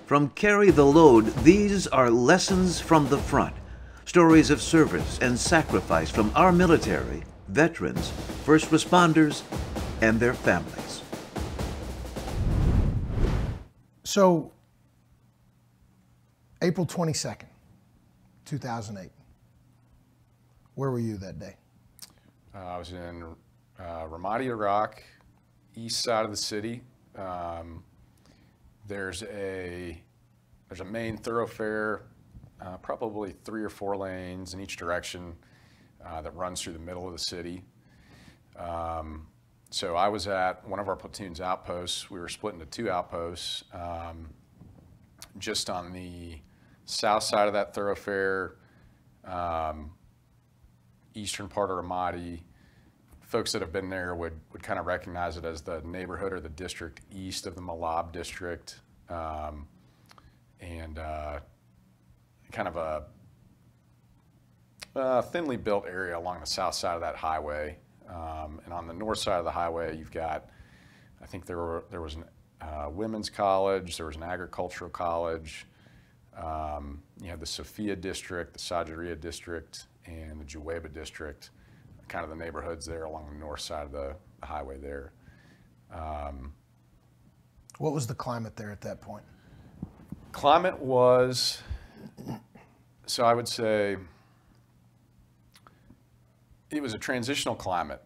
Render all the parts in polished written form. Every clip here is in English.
From Carry the Load, these are lessons from the front. Stories of service and sacrifice from our military, veterans, first responders, and their families. So, April 22nd, 2008. Where were you that day? I was in Ramadi, Iraq, east side of the city. There's a main thoroughfare, probably 3 or 4 lanes in each direction that runs through the middle of the city. So I was at one of our platoon's outposts. We were split into 2 outposts. Just on the south side of that thoroughfare, eastern part of Ramadi. Folks that have been there would kind of recognize it as the neighborhood or the district east of the Malab district, and kind of a thinly built area along the south side of that highway. And on the north side of the highway, you've got, I think there was a women's college, there was an agricultural college, you have the Sophia district, the Sajaria district, and the Juweba district, kind of the neighborhoods there along the north side of the highway there. What was the climate there at that point? Climate was, so I would say, it was a transitional climate.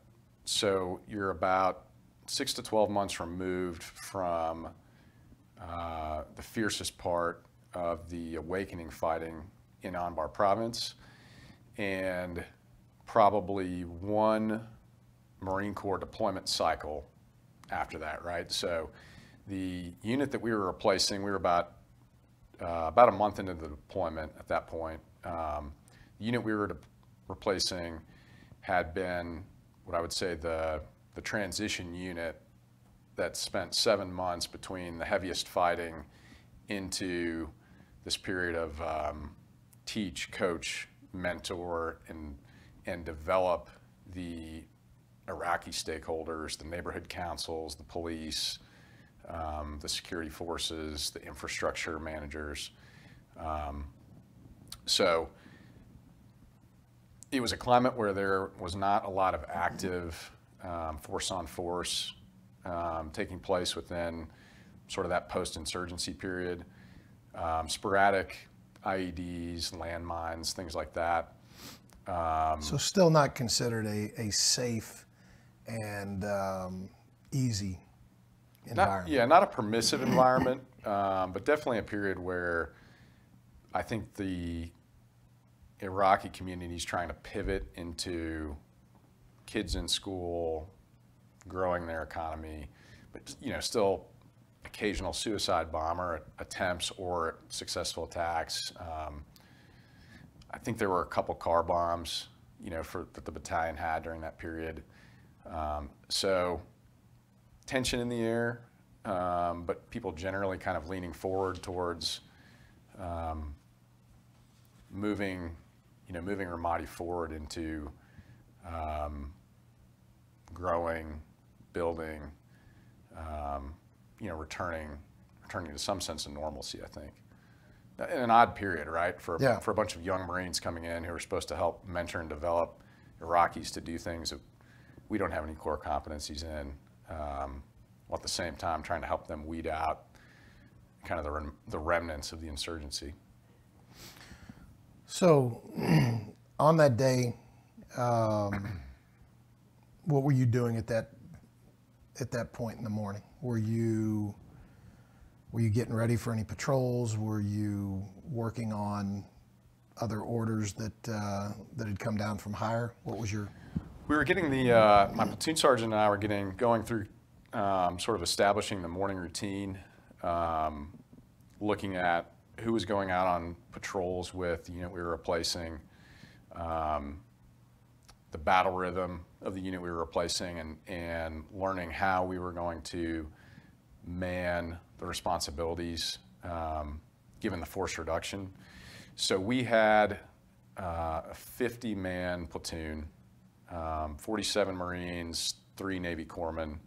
So you're about 6 to 12 months removed from the fiercest part of the awakening fighting in Anbar province, and probably 1 Marine Corps deployment cycle after that, right? So the unit that we were replacing, we were about a month into the deployment at that point. The unit we were replacing had been what I would say the transition unit that spent 7 months between the heaviest fighting into this period of teach, coach, mentor, and develop the Iraqi stakeholders, the neighborhood councils, the police, the security forces, the infrastructure managers. So it was a climate where there was not a lot of active force-on-force taking place within sort of that post-insurgency period. Sporadic IEDs, landmines, things like that. So still not considered a safe and easy environment. Not a permissive environment, but definitely a period where I think the Iraqi community is trying to pivot into kids in school, growing their economy, but still occasional suicide bomber attempts or successful attacks. I think there were a couple car bombs, that the battalion had during that period. So tension in the air, but people generally kind of leaning forward towards moving Ramadi forward into growing, building, returning to some sense of normalcy, I think. In an odd period, right? For a bunch of young Marines coming in who are supposed to help mentor and develop Iraqis to do things that we don't have any core competencies in, while at the same time trying to help them weed out kind of the remnants of the insurgency. So, on that day, what were you doing at that point in the morning? Were you getting ready for any patrols? Were you working on other orders that had come down from higher? What was your? We were getting my platoon sergeant and I were going through sort of establishing the morning routine, looking at who was going out on patrols with the unit we were replacing, the battle rhythm of the unit we were replacing, and learning how we were going to man the responsibilities given the force reduction. So we had a 50-man platoon, 47 Marines, 3 Navy corpsmen.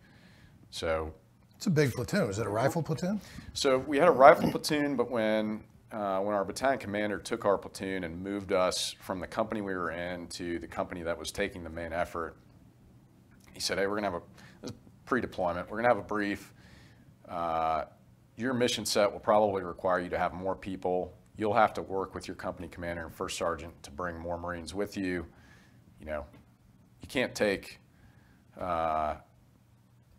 So It's a big platoon. Is it a rifle platoon? So we had a rifle platoon, but when our battalion commander took our platoon and moved us from the company we were in to the company that was taking the main effort, he said, hey, we're going to have this is pre-deployment, we're going to have a brief. Your mission set will probably require you to have more people. You'll have to work with your company commander and first sergeant to bring more Marines with you. You know, you can't take all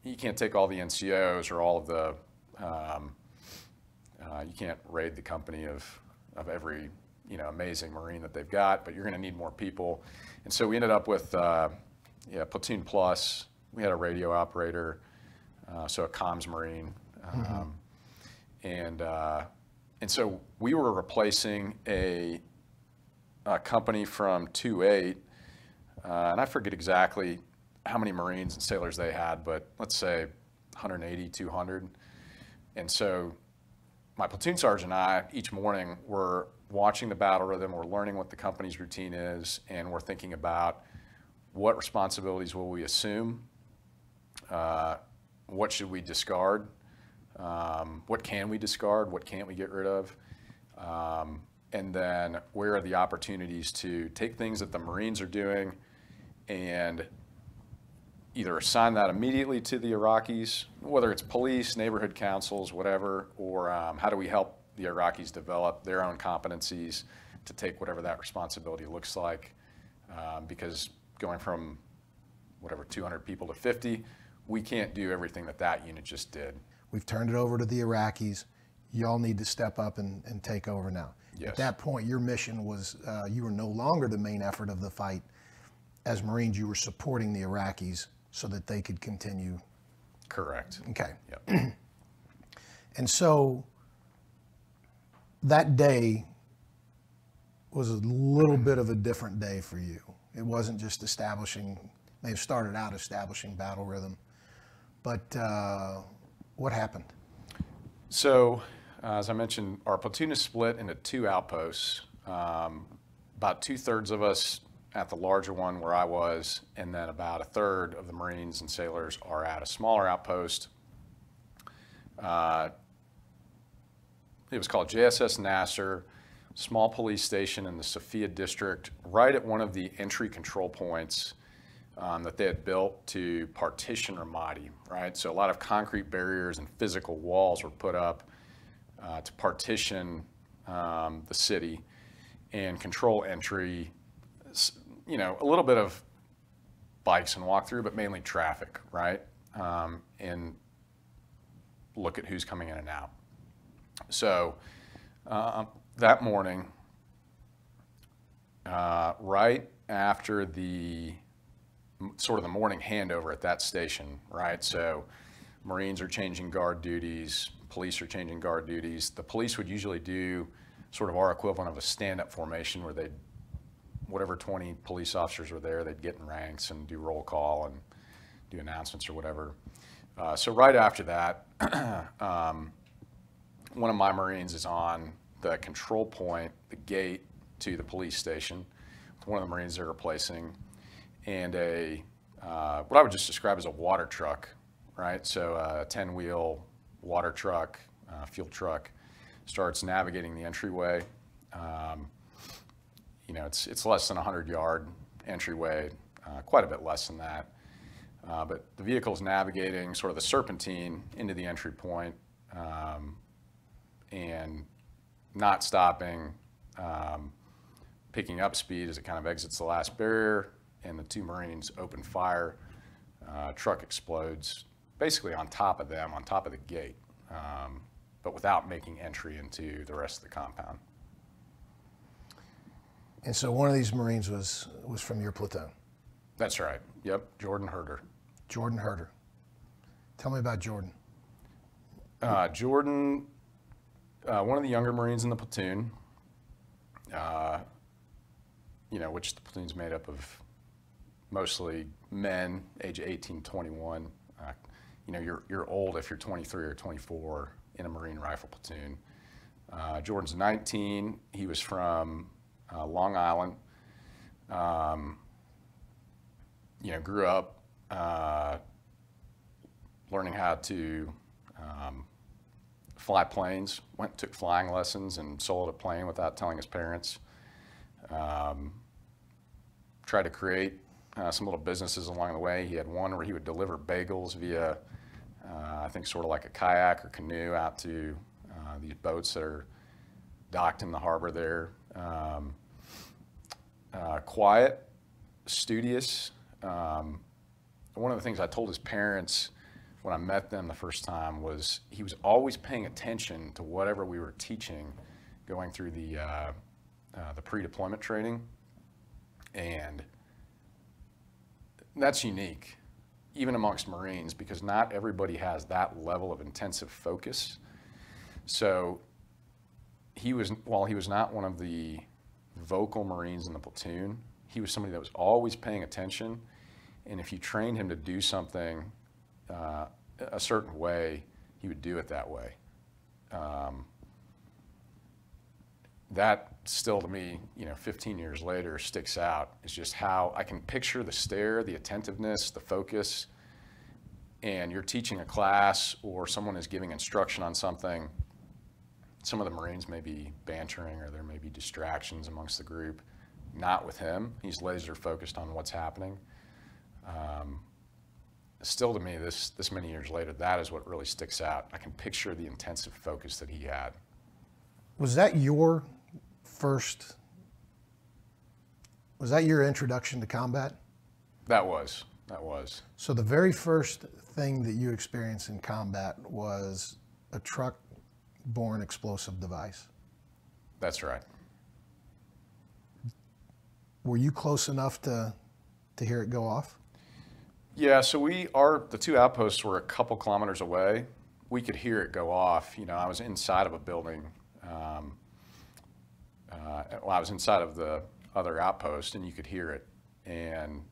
the NCOs or all of the, you can't raid the company of every, you know, amazing Marine that they've got, but you're going to need more people. And so we ended up with, platoon plus. We had a radio operator, so a comms Marine. And so we were replacing a company from 2-8, and I forget exactly how many Marines and sailors they had, but let's say 180, 200. And so my platoon sergeant and I, each morning, were watching the battle rhythm, we're learning what the company's routine is, and we're thinking about what responsibilities will we assume, what should we discard, what can we discard, what can't we get rid of, and then where are the opportunities to take things that the Marines are doing and either assign that immediately to the Iraqis, whether it's police, neighborhood councils, whatever, or how do we help the Iraqis develop their own competencies to take whatever that responsibility looks like, because going from whatever 200 people to 50, we can't do everything that unit just did. We've turned it over to the Iraqis. Y'all need to step up and take over now. Yes. At that point, your mission was, you were no longer the main effort of the fight. As Marines, you were supporting the Iraqis so that they could continue. Correct. Okay. Yep. And so that day was a little bit of a different day for you. It wasn't just establishing, may have started out establishing battle rhythm, but what happened? So, as I mentioned, our platoon is split into two outposts. About 2/3 of us at the larger one where I was, and then about 1/3 of the Marines and sailors are at a smaller outpost. It was called JSS Nasser, small police station in the Sophia district, right at one of the entry control points that they had built to partition Ramadi, right? So a lot of concrete barriers and physical walls were put up to partition the city and control entry, you know, a little bit of bikes and walk through, but mainly traffic, right? And look at who's coming in and out. So that morning, right after the sort of the morning handover at that station, right? So Marines are changing guard duties, police are changing guard duties. The police would usually do sort of our equivalent of a stand-up formation where they'd, whatever 20 police officers were there, they'd get in ranks and do roll call and do announcements or whatever. So right after that, one of my Marines is on the control point, the gate to the police station, with one of the Marines they're replacing, and what I would just describe as a water truck, right? So a 10-wheel water truck, fuel truck, starts navigating the entryway. You know, it's less than a 100-yard entryway, quite a bit less than that. But the vehicle's navigating sort of the serpentine into the entry point, and not stopping, picking up speed as it kind of exits the last barrier, and the two Marines open fire. Truck explodes basically on top of them, on top of the gate, but without making entry into the rest of the compound. And so one of these Marines was from your platoon. That's right. Yep, Jordan Herder. Jordan Herder. Tell me about Jordan. Jordan, one of the younger Marines in the platoon, you know, which the platoon's made up of mostly men, age 18, 21. You know, you're old if you're 23 or 24 in a Marine rifle platoon. Jordan's 19. He was from Long Island. You know, grew up learning how to fly planes, took flying lessons and soloed a plane without telling his parents. Tried to create some little businesses along the way. He had one where he would deliver bagels via, I think, sort of like a kayak or canoe out to these boats that are docked in the harbor there. Quiet, studious. One of the things I told his parents when I met them the first time was he was always paying attention to whatever we were teaching going through the pre-deployment training. And that's unique, even amongst Marines, because not everybody has that level of intensive focus. So while he was not one of the vocal Marines in the platoon, he was somebody that was always paying attention. And if you trained him to do something a certain way, he would do it that way. That still, to me, 15 years later, sticks out. It's just how I can picture the stare, the attentiveness, the focus, and you're teaching a class or someone is giving instruction on something. Some of the Marines may be bantering or there may be distractions amongst the group. Not with him. He's laser focused on what's happening. Still, to me, this many years later, that is what really sticks out. I can picture the intensive focus that he had. Was that your introduction to combat? That was. So the very first thing that you experienced in combat was a truck-borne explosive device. That's right. Were you close enough to hear it go off? Yeah, so the two outposts were a couple kilometers away. We could hear it go off. I was inside of a building. I was inside of the other outpost, and you could hear it. And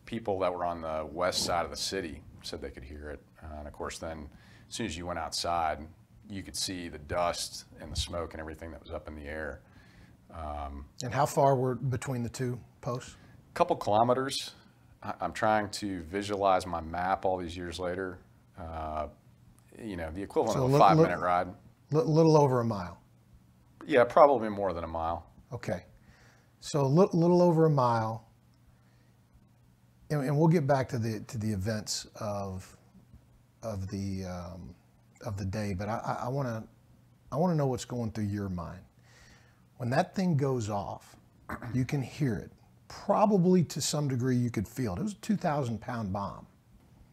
people that were on the west side of the city said they could hear it. And of course, then as soon as you went outside, you could see the dust and the smoke and everything that was up in the air. And how far were between the two posts? A couple kilometers. I'm trying to visualize my map all these years later. The equivalent of a 5-minute ride. Little over a mile. Yeah, probably more than a mile. Okay, so a little over a mile, and we'll get back to the events of the day. But I want to know what's going through your mind when that thing goes off. You can hear it. Probably to some degree you could feel it. It was a 2,000-pound bomb.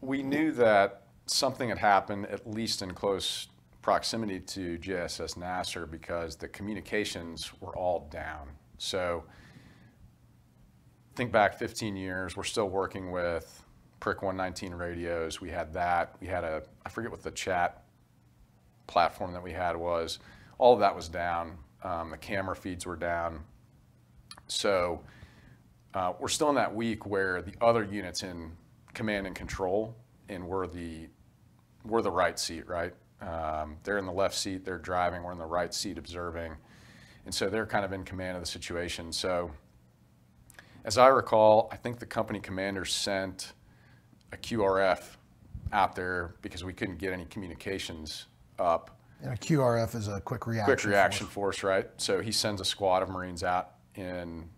We knew that something had happened, at least in close proximity to JSS Nasser, because the communications were all down. So think back 15 years, we're still working with PRIC 119 radios. We had that. We had I forget what the chat platform that we had was. All of that was down. The camera feeds were down. So we're still in that week where the other units in command and control, and we're the right seat, right? They're in the left seat, they're driving, we're in the right seat observing. And so they're kind of in command of the situation. So as I recall, I think the company commander sent a QRF out there because we couldn't get any communications up. And a QRF is a quick reaction force, right? So he sends a squad of Marines out in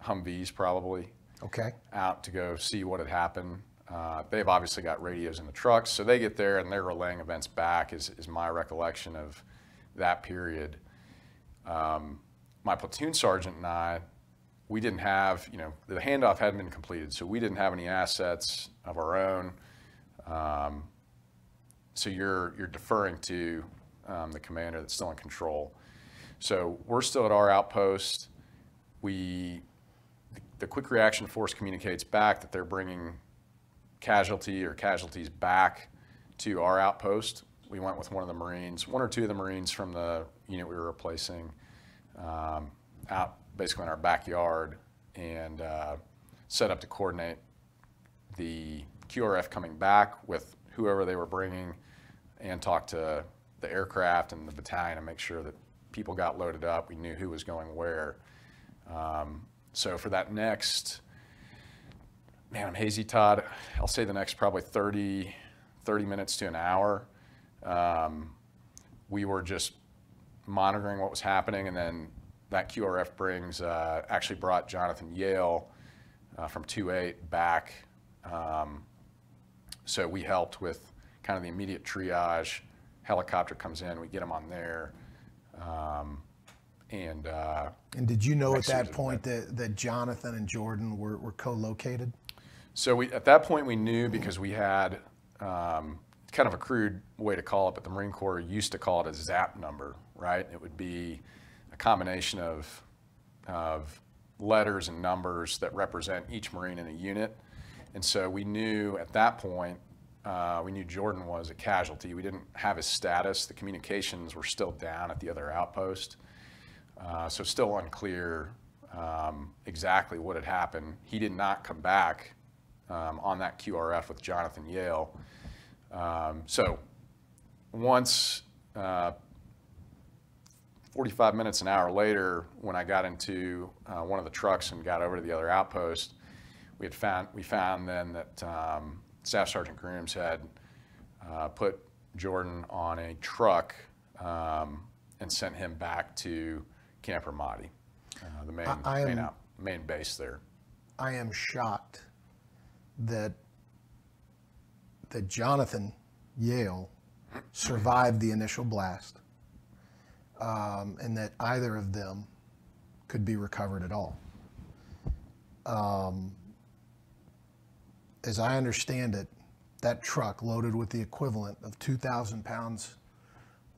Humvees probably. Okay. Out to go see what had happened. They've obviously got radios in the trucks, so they get there and they're relaying events back is my recollection of that period. My platoon sergeant and I, we didn't have, the handoff hadn't been completed, so we didn't have any assets of our own. So you're deferring to the commander that's still in control. So we're still at our outpost. The quick reaction force communicates back that they're bringing casualties back to our outpost. We went with one or two of the Marines from the unit we were replacing out basically in our backyard and set up to coordinate the QRF coming back with whoever they were bringing and talk to the aircraft and the battalion and make sure that people got loaded up. We knew who was going where. So for that next, man, I'm hazy, Todd. I'll say the next probably 30 minutes to an hour. We were just monitoring what was happening, and then that QRF actually brought Jonathan Yale from 2-8 back. So we helped with kind of the immediate triage. Helicopter comes in, we get him on there. And did you know at that point that Jonathan and Jordan were co-located? So at that point we knew, because we had kind of a crude way to call it, but the Marine Corps used to call it a ZAP number, right? It would be a combination of letters and numbers that represent each Marine in a unit. And so we knew at that point, we knew Jordan was a casualty. We didn't have his status. The communications were still down at the other outpost. So still unclear exactly what had happened. He did not come back on that QRF with Jonathan Yale. So once 45 minutes, an hour later, when I got into one of the trucks and got over to the other outpost, we found then that Staff Sergeant Grooms had put Jordan on a truck and sent him back to Camp Ramadi, the main base there. I am shocked that Jonathan Yale survived the initial blast, and that either of them could be recovered at all. As I understand it, that truck loaded with the equivalent of 2,000 pounds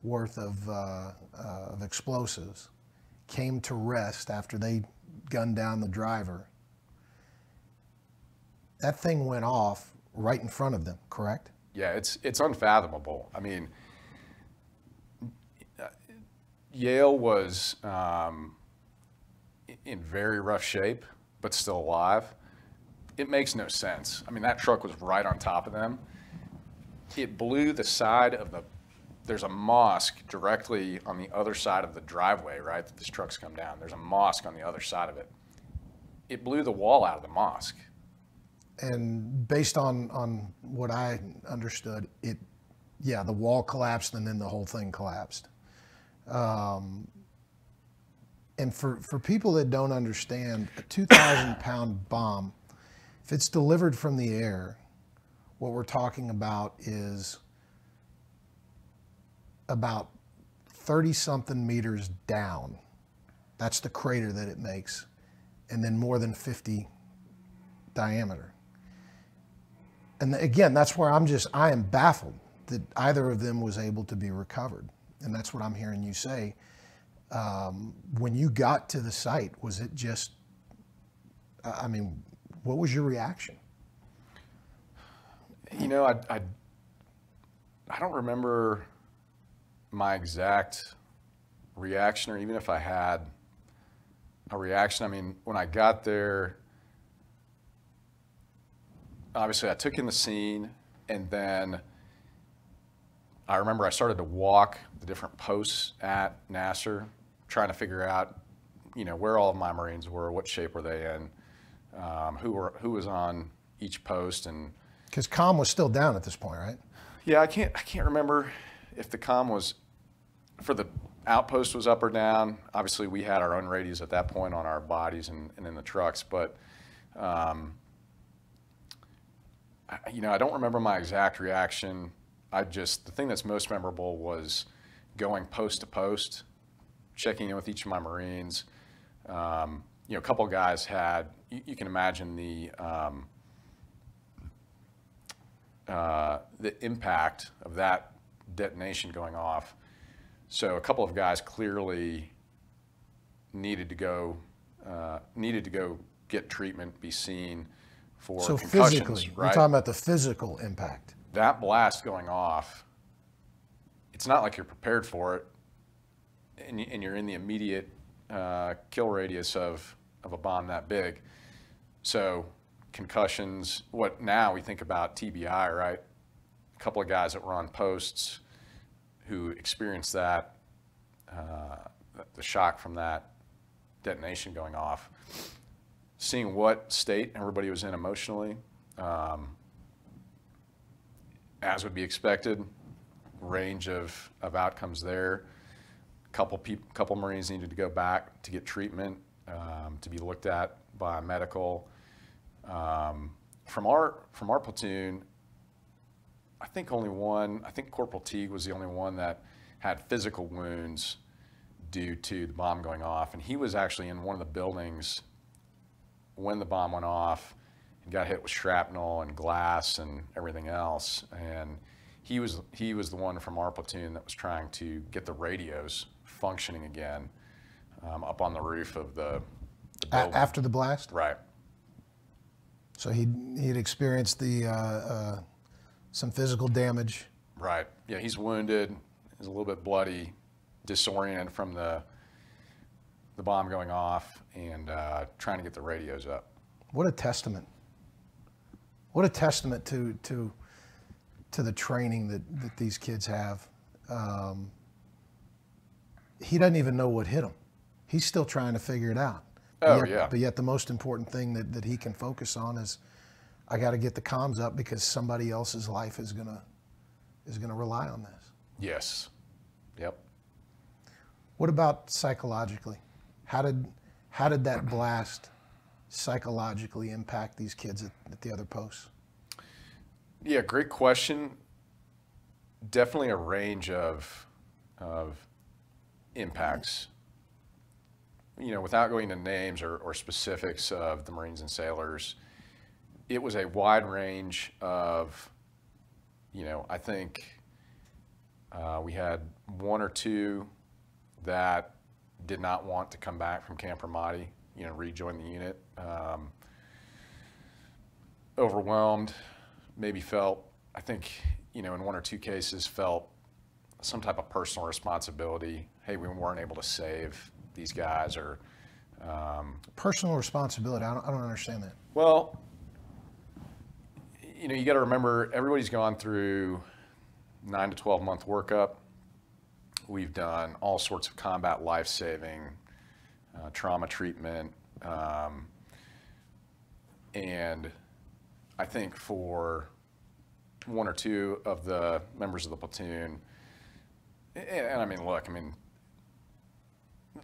worth of explosives came to rest after they gunned down the driver. That thing went off right in front of them, correct? Yeah, it's unfathomable. I mean, Yale was in very rough shape, but still alive. It makes no sense. I mean, that truck was right on top of them. It blew the side of there's a mosque directly on the other side of the driveway, right, that this truck's come down. There's a mosque on the other side of it. It blew the wall out of the mosque. And based on what I understood, the wall collapsed and then the whole thing collapsed. And for people that don't understand, a 2,000-pound bomb, if it's delivered from the air, what we're talking about is about 30-something meters down. That's the crater that it makes, and then more than 50 diameter. And again, that's where I am baffled that either of them was able to be recovered. And that's what I'm hearing you say. When you got to the site, was it just, I mean, what was your reaction? You know, I don't remember my exact reaction, or even if I had a reaction. I mean, when I got there, obviously I took in the scene, and then I remember I started to walk the different posts at Nasser, trying to figure out, you know, where all of my Marines were, what shape were they in, who was on each post. And because comm was still down at this point, right? Yeah, I can't remember if the comm was for the outpost was up or down. Obviously, we had our own radios at that point on our bodies and in the trucks, but you know, I don't remember my exact reaction. The thing that's most memorable was going post to post, checking in with each of my Marines. You know, a couple of guys had, you can imagine the impact of that detonation going off. So a couple of guys clearly needed to go get treatment, be seen for concussions. So physically, right? You're talking about the physical impact. That blast going off, it's not like you're prepared for it, and you're in the immediate kill radius of a bomb that big. So concussions, what now we think about TBI, right? A couple of guys that were on posts who experienced that, the shock from that detonation going off, seeing what state everybody was in emotionally, as would be expected, range of outcomes there. Couple Marines needed to go back to get treatment, to be looked at by medical. From our platoon, I think Corporal Teague was the only one that had physical wounds due to the bomb going off, and he was actually in one of the buildings when the bomb went off and got hit with shrapnel and glass and everything else. And he was the one from our platoon that was trying to get the radios functioning again, up on the roof of the building. After the blast? Right. So he'd experienced the some physical damage. Right. Yeah, he's wounded. He's a little bit bloody, disoriented from the bomb going off, and trying to get the radios up. What a testament! What a testament to the training that these kids have. He doesn't even know what hit him. He's still trying to figure it out. Oh, yeah. But yet the most important thing that he can focus on is, I got to get the comms up because somebody else's life is gonna rely on this. Yes. Yep. What about psychologically? How did that blast psychologically impact these kids at the other posts? Yeah, great question. Definitely a range of impacts. You know, without going into names or specifics of the Marines and sailors, it was a wide range of, you know, I think we had one or two that did not want to come back from Camp Ramadi, you know, rejoin the unit. Overwhelmed, maybe felt, I think, you know, in one or two cases felt some type of personal responsibility. Hey, we weren't able to save these guys, or personal responsibility. I don't understand that. Well, you know, you got to remember, everybody's gone through 9 to 12 month workup. We've done all sorts of combat life-saving, trauma treatment, and I think for one or two of the members of the platoon, and I mean, look, I mean,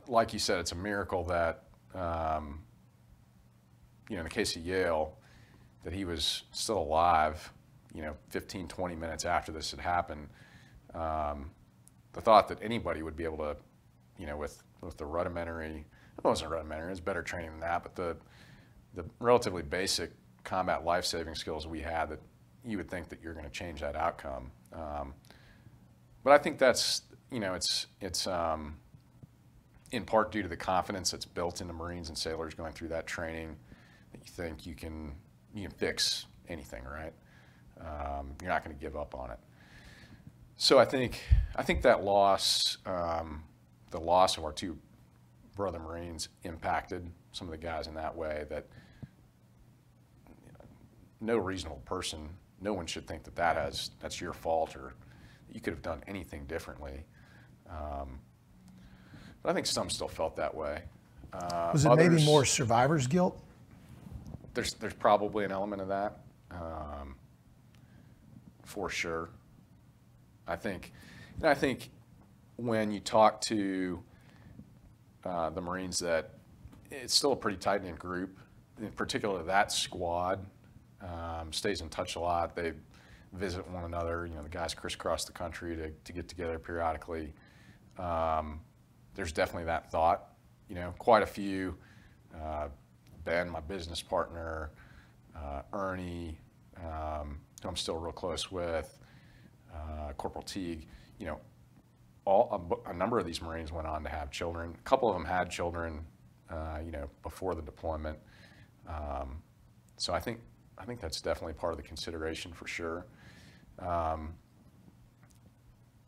like you said, it's a miracle that, you know, in the case of Yale, that he was still alive, you know, 15, 20 minutes after this had happened. The thought that anybody would be able to, you know, with the rudimentary, it wasn't rudimentary, it was better training than that, but the relatively basic combat life-saving skills we had, that you would think that you're going to change that outcome. But I think that's, you know, it's in part due to the confidence that's built into Marines and sailors going through that training, that you think you can fix anything, right? You're not going to give up on it. So I think that loss, the loss of our two brother Marines, impacted some of the guys in that way, that, you know, no reasonable person, no one should think that's your fault, or you could have done anything differently. But I think some still felt that way. Was it maybe more survivor's guilt? There's probably an element of that, for sure. I think when you talk to the Marines, that it's still a pretty tight-knit group. In particular, that squad stays in touch a lot. They visit one another. You know, the guys crisscross the country to get together periodically. There's definitely that thought. You know, quite a few. Ben, my business partner, Ernie, who I'm still real close with, Corporal Teague, you know, a number of these Marines went on to have children. A couple of them had children, you know, before the deployment. So I think that's definitely part of the consideration, for sure.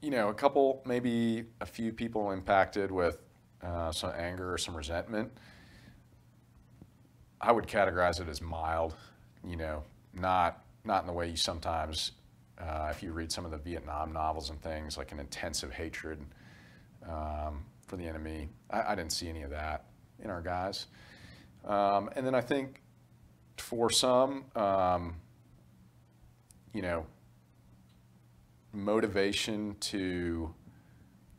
You know, maybe a few people impacted with some anger or some resentment. I would categorize it as mild, you know, not in the way you sometimes, if you read some of the Vietnam novels and things, like an intensive hatred for the enemy. I didn't see any of that in our guys. And then I think for some, you know, motivation to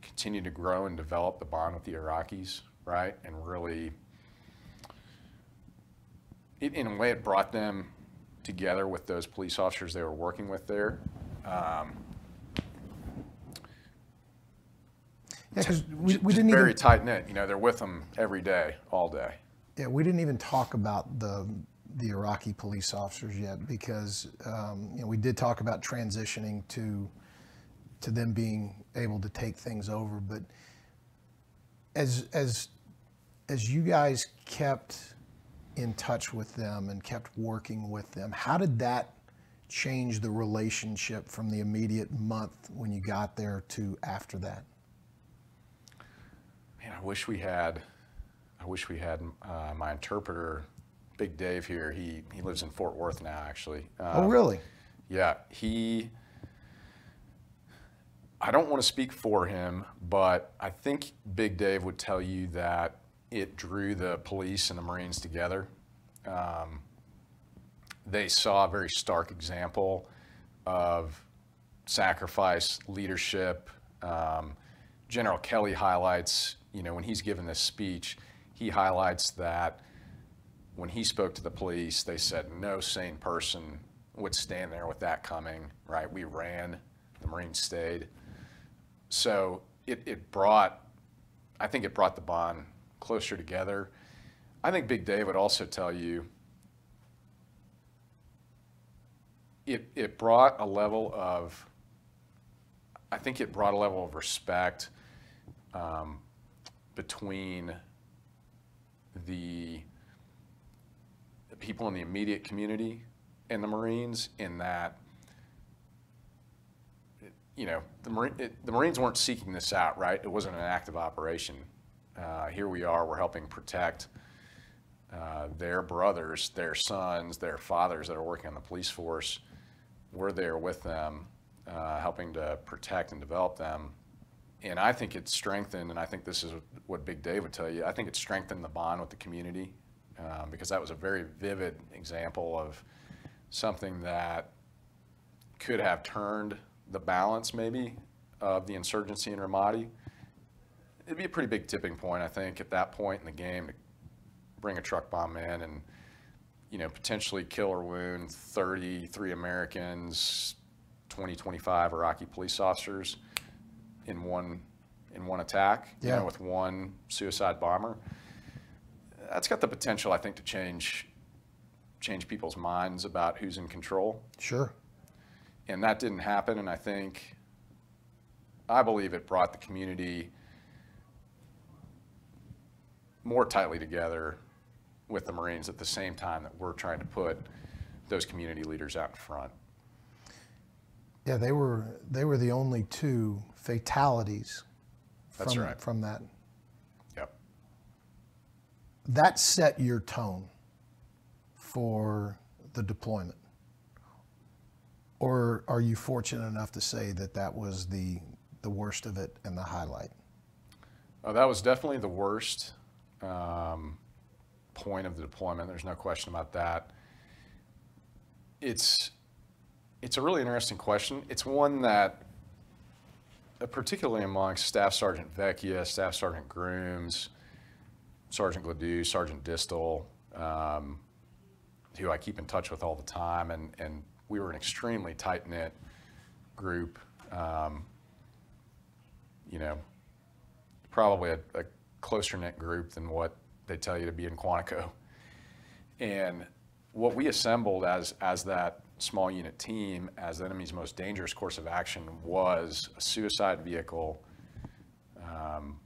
continue to grow and develop the bond with the Iraqis, right? And really, in a way, it brought them together with those police officers they were working with there. Yeah, because we Just didn't very even, tight knit. You know, they're with them every day, all day. yeah, we didn't even talk about the Iraqi police officers yet, because you know, we did talk about transitioning to them being able to take things over. But as you guys kept in touch with them and kept working with them, how did that change the relationship from the immediate month when you got there to after that? Man, I wish we had my interpreter, Big Dave here. He lives in Fort Worth now, actually. Oh, really? Yeah, I don't want to speak for him, but I think Big Dave would tell you that it drew the police and the Marines together. They saw a very stark example of sacrifice, leadership. General Kelly highlights, you know, when he's given this speech, he highlights that when he spoke to the police, they said no sane person would stand there with that coming, right? We ran, the Marines stayed. So I think it brought the bond closer together. I think Big Dave would also tell you it brought a level of respect between the people in the immediate community and the Marines, in that, you know, the Marines weren't seeking this out, right? It wasn't an active operation. Here we are, we're helping protect their brothers, their sons, their fathers that are working on the police force. We're there with them, helping to protect and develop them. And I think it's strengthened, and I think this is what Big Dave would tell you, I think it strengthened the bond with the community, because that was a very vivid example of something that could have turned the balance maybe of the insurgency in Ramadi. It'd be a pretty big tipping point, I think, at that point in the game, to bring a truck bomb in and, you know, potentially kill or wound 33 Americans, 20, 25 Iraqi police officers in one attack, yeah, you know, with one suicide bomber. That's got the potential, I think, to change people's minds about who's in control. Sure. And that didn't happen, and I believe it brought the community more tightly together with the Marines at the same time that we're trying to put those community leaders out in front. Yeah, they were the only two fatalities That's right. from that. Yep. That set your tone for the deployment? Or are you fortunate enough to say that that was the worst of it and the highlight? Oh, that was definitely the worst point of the deployment. There's no question about that. It's a really interesting question. It's one that, particularly amongst Staff Sergeant Vecchia, Staff Sergeant Grooms, Sergeant Gladue, Sergeant Distel, who I keep in touch with all the time, and we were an extremely tight-knit group. You know, probably a closer-knit group than what they tell you to be in Quantico. And what we assembled as that small unit team as the enemy's most dangerous course of action was a suicide vehicle,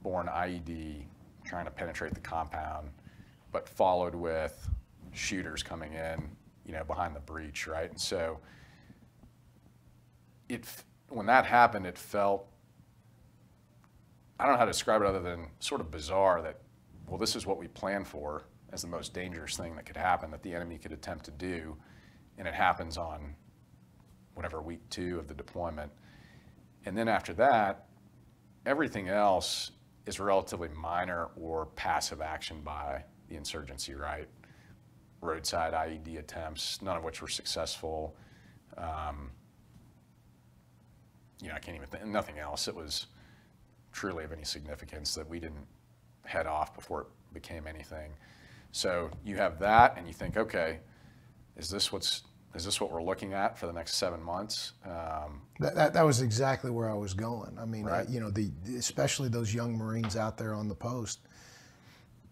borne IED, trying to penetrate the compound, but followed with shooters coming in, you know, behind the breach, right? And so when that happened, it felt, I don't know how to describe it other than sort of bizarre that, well, this is what we planned for as the most dangerous thing that could happen, that the enemy could attempt to do, and it happens on whatever, week 2 of the deployment. And then after that, everything else is relatively minor or passive action by the insurgency, right? Roadside IED attempts, none of which were successful. I can't even think, nothing else that was truly of any significance that we didn't head off before it became anything. So you have that, and you think, okay, is this what we're looking at for the next 7 months? That was exactly where I was going. I mean, Right. especially those young Marines out there on the post,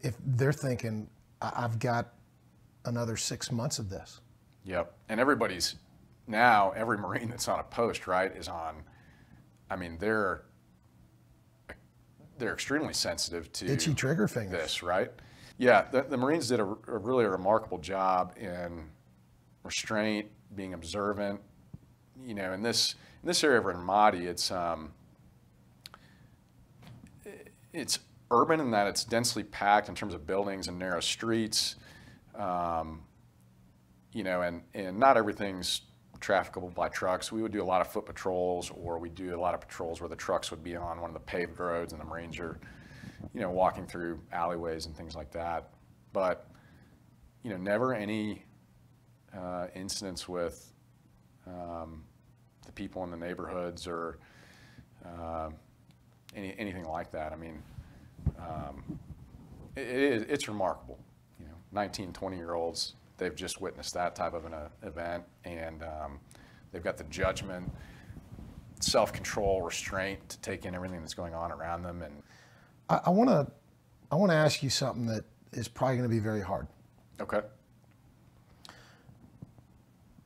if they're thinking, I've got another 6 months of this. Yep. And every Marine that's on a post, right, is on, I mean, they're extremely sensitive to Itchy trigger fingers. this, right? Yeah, the Marines did a really remarkable job in restraint, being observant. In this area of Ramadi, it's urban in that it's densely packed in terms of buildings and narrow streets. And not everything's trafficable by trucks. We would do a lot of foot patrols, or we do a lot of patrols where the trucks would be on one of the paved roads and the Marines are, walking through alleyways and things like that. But, never any incidents with the people in the neighborhoods or anything like that. I mean, it's remarkable. 19, 20-year-olds, they've just witnessed that type of an event, and they've got the judgment, self-control, restraint to take in everything that's going on around them. And I want to ask you something that is probably going to be very hard. okay,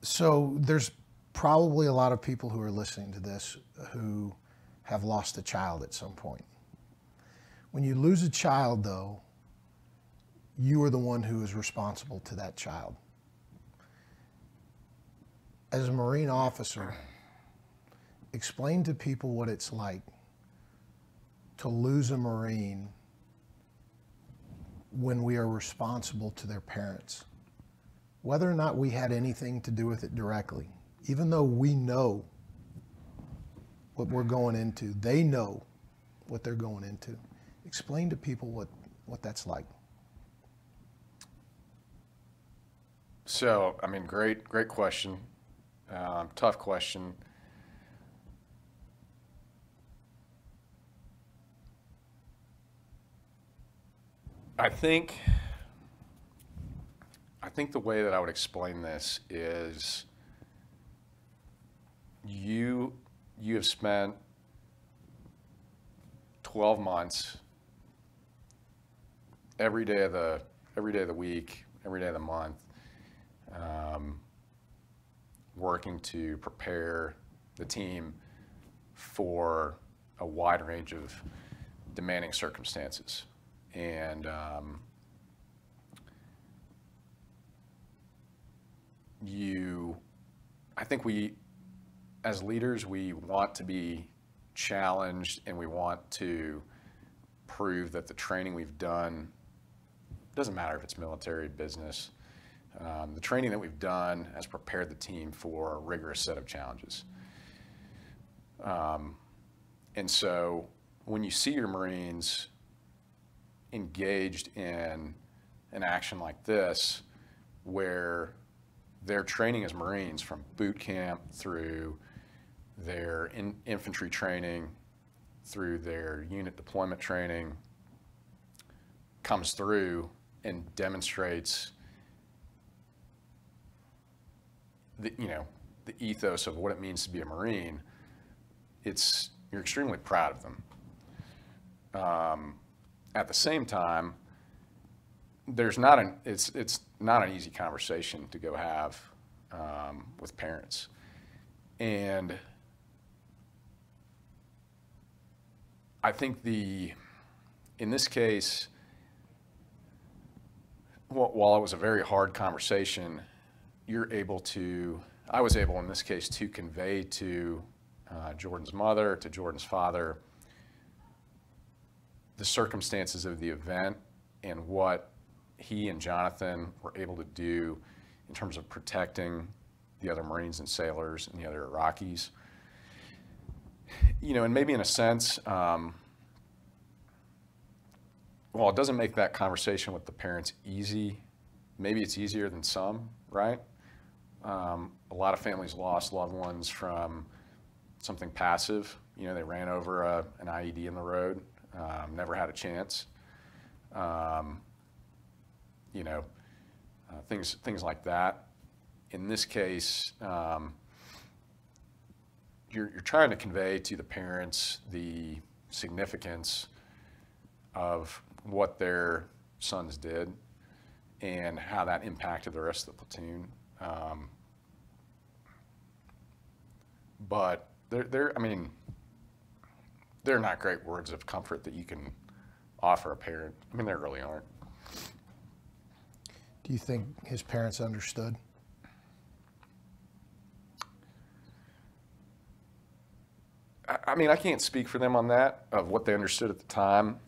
So there's probably a lot of people who are listening to this who have lost a child at some point. When you lose a child, though, you are the one who is responsible to that child. As a Marine officer, explain to people what it's like to lose a Marine when we are responsible to their parents. Whether or not we had anything to do with it directly, even though we know what we're going into, they know what they're going into. Explain to people what that's like. So, I mean, great question. Tough question. I think the way that I would explain this is you have spent 12 months every day of the week, every day of the month, working to prepare the team for a wide range of demanding circumstances. And I think as leaders, we want to be challenged, and we want to prove that the training we've done, doesn't matter if it's military, business, the training that we've done has prepared the team for a rigorous set of challenges. And so when you see your Marines engaged in an action like this, where their training as Marines, from boot camp through their infantry training, through their unit deployment training, comes through and demonstrates the ethos of what it means to be a Marine, you're extremely proud of them. At the same time, it's not an easy conversation to go have with parents. And I think in this case, while it was a very hard conversation, I was able in this case to convey to Jordan's mother, to Jordan's father, the circumstances of the event and what he and Jonathan were able to do in terms of protecting the other Marines and sailors and the other Iraqis. And maybe in a sense, while it doesn't make that conversation with the parents easy, maybe it's easier than some, right? A lot of families lost loved ones from something passive. You know, they ran over an IED in the road, never had a chance. You know, things like that. In this case, you're trying to convey to the parents the significance of what their sons did and how that impacted the rest of the platoon. But I mean, they're not great words of comfort that you can offer a parent. I mean, they really aren't. Do you think his parents understood? I mean, I can't speak for them on that, of what they understood at the time,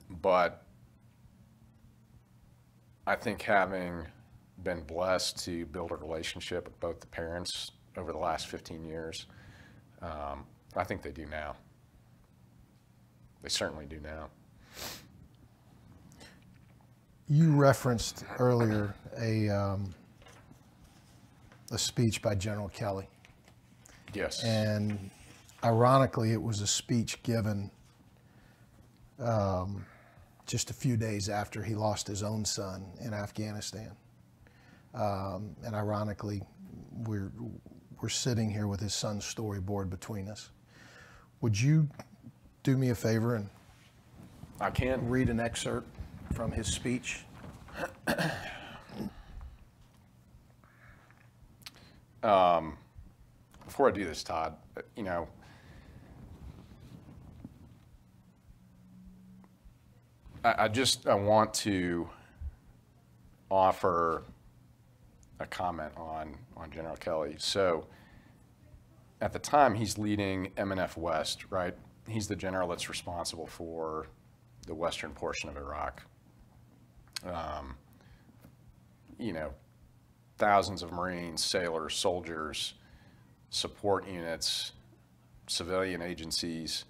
but I think having been blessed to build a relationship with both the parents over the last 15 years, I think they do now. They certainly do now. You referenced earlier a speech by General Kelly. Yes. And ironically, it was a speech given just a few days after he lost his own son in Afghanistan. And ironically, we're sitting here with his son's storyboard between us. Would you do me a favor and I can read an excerpt from his speech? Before I do this, Todd, you know, I want to offer a comment on General Kelly. So at the time, he's leading MNF West, right? He's the general that's responsible for the western portion of Iraq. You know, thousands of Marines, sailors, soldiers, support units, civilian agencies.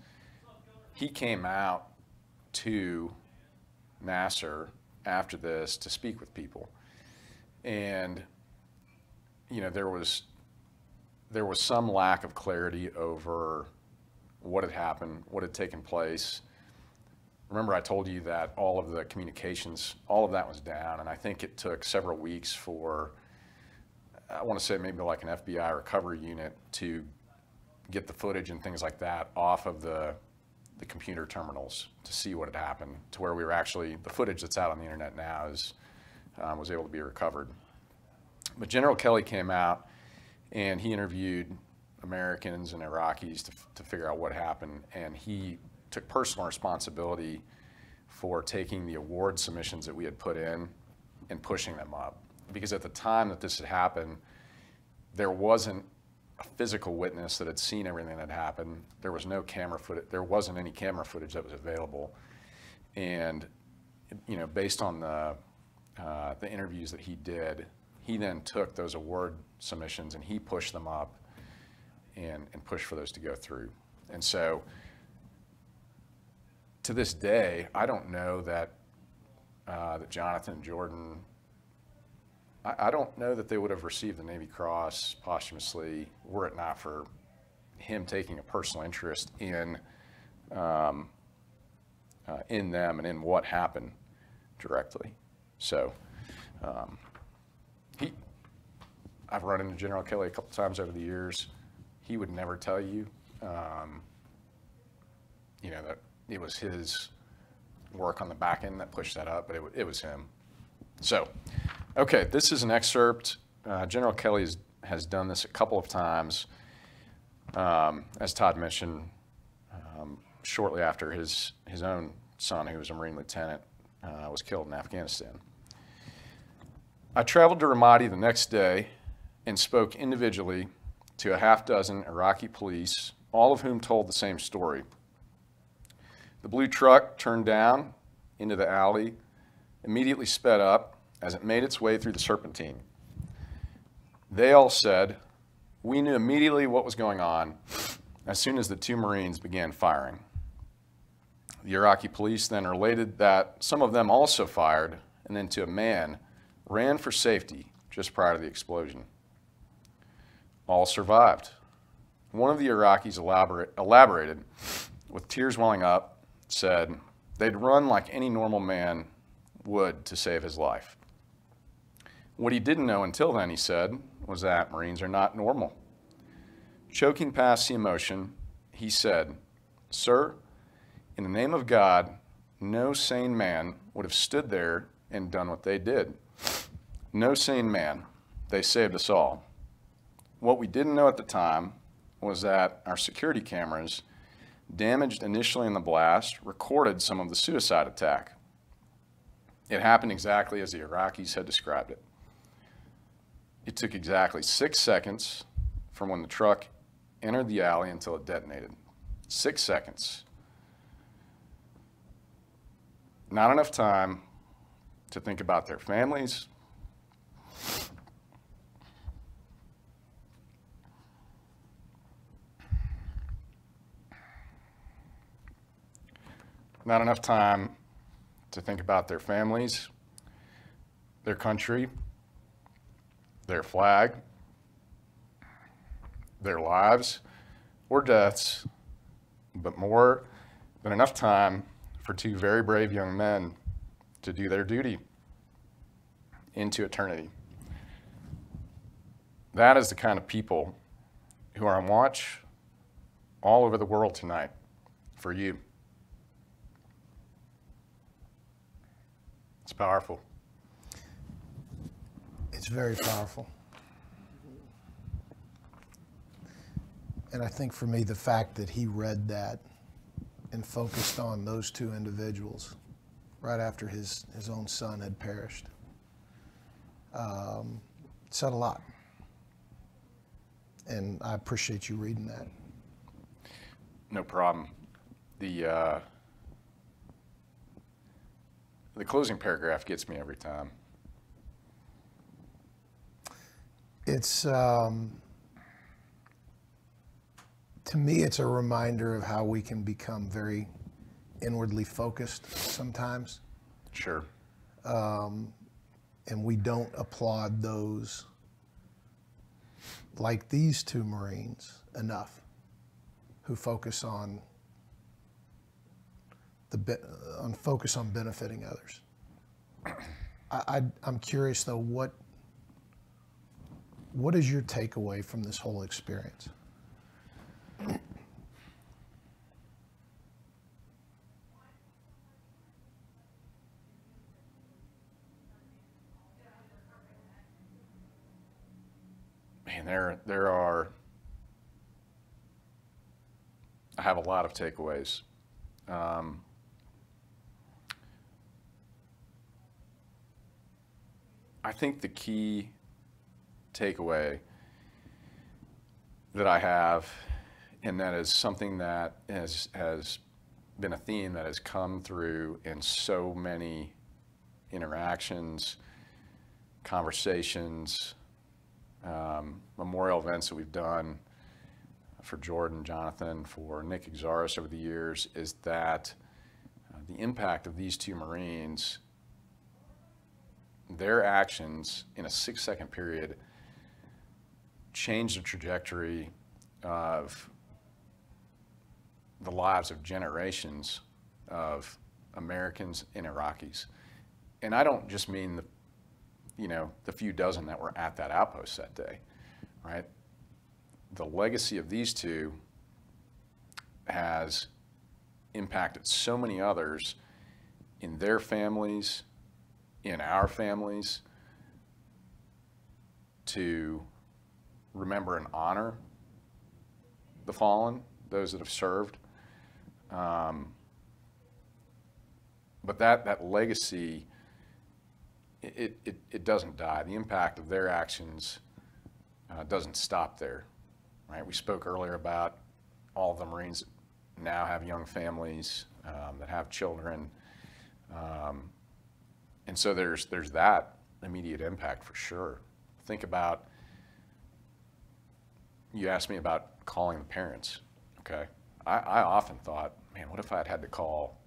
He came out to Nasser after this to speak with people. And, you know, there was some lack of clarity over what had happened, what had taken place. Remember, I told you that all of the communications, all of that was down, and I think it took several weeks for, I want to say maybe like an FBI recovery unit to get the footage and things like that off of the computer terminals to see what had happened, to where we were actually, the footage that's out on the internet now was able to be recovered. But General Kelly came out and he interviewed Americans and Iraqis to figure out what happened, and he took personal responsibility for taking the award submissions that we had put in and pushing them up. Because at the time that this had happened, there wasn't a physical witness that had seen everything that happened. There was no camera footage. There wasn't any camera footage that was available. And, you know, based on the interviews that he did, he then took those award submissions and he pushed them up and pushed for those to go through. And so, to this day, I don't know that that Jonathan and Jordan, I don't know that they would have received the Navy Cross posthumously were it not for him taking a personal interest in them and in what happened directly. So I've run into General Kelly a couple times over the years. He would never tell you, you know, that it was his work on the back end that pushed that up, but it was him. So, okay, this is an excerpt. General Kelly has done this a couple of times, as Todd mentioned, shortly after his own son, who was a Marine lieutenant, was killed in Afghanistan. I traveled to Ramadi the next day and spoke individually to a half dozen Iraqi police, all of whom told the same story. The blue truck turned down into the alley, immediately sped up as it made its way through the Serpentine. They all said, "We knew immediately what was going on as soon as the two Marines began firing." The Iraqi police then related that some of them also fired, and then to a man, ran for safety just prior to the explosion. All survived. One of the Iraqis elaborated, with tears welling up, said they'd run like any normal man would to save his life. What he didn't know until then, he said, was that Marines are not normal. Choking past the emotion, he said, "Sir, in the name of God, no sane man would have stood there and done what they did. No sane man. They saved us all." What we didn't know at the time was that our security cameras, damaged initially in the blast, recorded some of the suicide attack. It happened exactly as the Iraqis had described it. It took exactly 6 seconds from when the truck entered the alley until it detonated. 6 seconds. Not enough time to think about their families, not enough time to think about their families, their country, their flag, their lives or deaths, but more than enough time for two very brave young men to do their duty into eternity. That is the kind of people who are on watch all over the world tonight for you. It's powerful. It's very powerful. And I think for me, the fact that he read that and focused on those two individuals right after his own son had perished said a lot. And I appreciate you reading that. No problem. The closing paragraph gets me every time. It's, to me, it's a reminder of how we can become very inwardly focused sometimes. Sure. And we don't applaud those like these two Marines enough who focus on benefiting others. I'm curious though, what is your takeaway from this whole experience? Man, there are, I have a lot of takeaways. I think the key takeaway that I have, and that is something that has been a theme that has come through in so many interactions, conversations, memorial events that we've done for Jordan, Jonathan, for Nick Exaris over the years, is that the impact of these two Marines, their actions in a 6-second period changed the trajectory of the lives of generations of Americans and Iraqis. And I don't just mean the few dozen that were at that outpost that day, right? The legacy of these two has impacted so many others in their families, in our families, to remember and honor the fallen, those that have served. But that legacy, it doesn't die. The impact of their actions doesn't stop there, right? We spoke earlier about all of the Marines that now have young families, that have children. And so there's that immediate impact for sure. Think about, you asked me about calling the parents, okay? I often thought, man, what if I had to call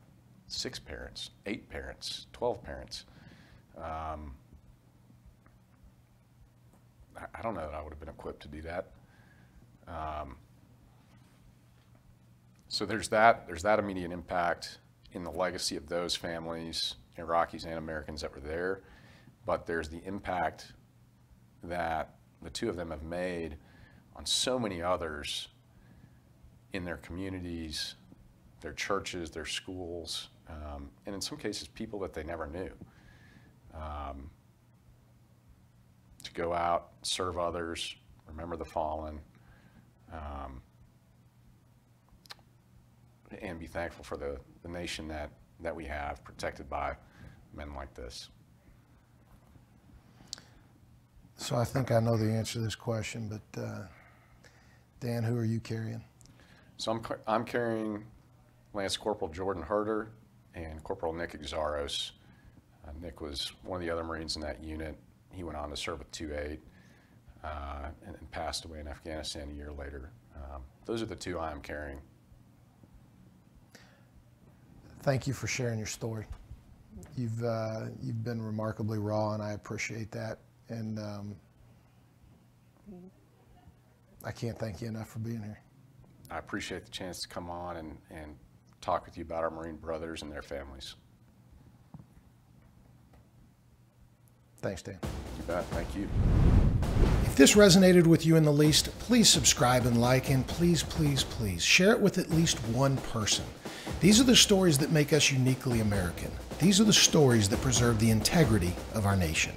6 parents, 8 parents, 12 parents? I don't know that I would have been equipped to do that. So there's that immediate impact in the legacy of those families, Iraqis and Americans that were there, but there's the impact that the two of them have made on so many others in their communities, their churches, their schools, and in some cases people that they never knew. To go out, serve others, remember the fallen, and be thankful for the nation that we have, protected by men like this. So I think I know the answer to this question, but Dan, who are you carrying? So I'm carrying Lance Corporal Jordan Herder and Corporal Nick Exaros. Nick was one of the other Marines in that unit. He went on to serve with 2-8 and passed away in Afghanistan a year later. Those are the two I am carrying. Thank you for sharing your story. You've been remarkably raw, and I appreciate that. And I can't thank you enough for being here. I appreciate the chance to come on and talk with you about our Marine brothers and their families. Thanks, Dan. You bet. Thank you. If this resonated with you in the least, please subscribe and like, and please, please, please share it with at least one person. These are the stories that make us uniquely American. These are the stories that preserve the integrity of our nation.